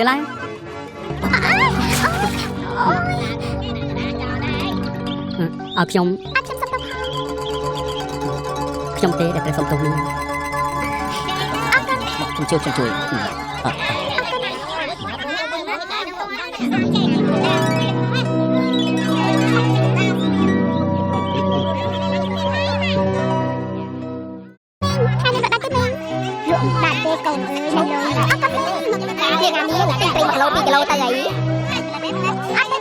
លឿនឡើងឲ្យខ្ញុំសុំទោសខ្ញុំទេដែលត្រូវសុំទោសនេះខ្ញុំជួយកូនអើយនៅលើអត់ទៅជាងានេះទិញព្រៃ1គីឡូ2គីឡូទៅអីអត់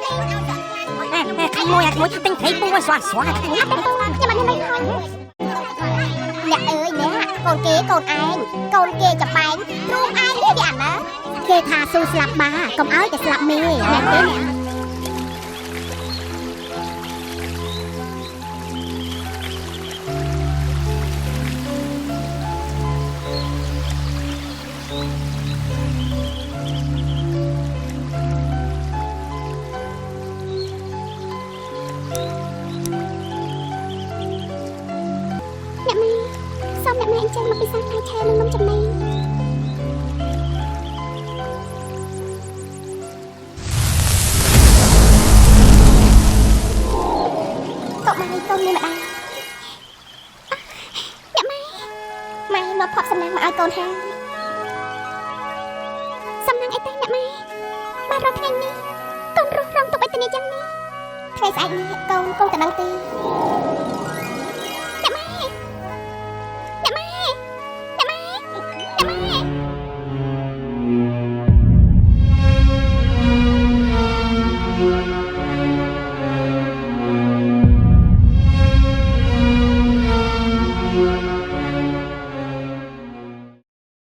ទៅខាងមួយទិញព្រៃពូស្វាស្វាអត់ទៅខ្ញុំអត់មានហើយអ្នកអើយអ្នកកូនគេកូនឯងកូនគេចំបែងទ្រូងឯងនេះគេអាណាគេថាស៊ូស្លាប់បាកុំឲ្យតែស្លាប់មេអ្នកទេអ្នកម៉ែអញ្ចឹងមកពិសាផ្លែឈើនិងនំចំណីតោះមកកូនមានម្ដាយអ្នកម៉ែមកផប់សំណាងមកឲ្យកូនហើយសំណាងអីទេអ្នកម៉ែបានរកថ្ងៃនេះកូនរស់រងទុកអីទៅនេះចឹងនេះថ្ងៃស្អែកនេះកូនទៅដឹងទេ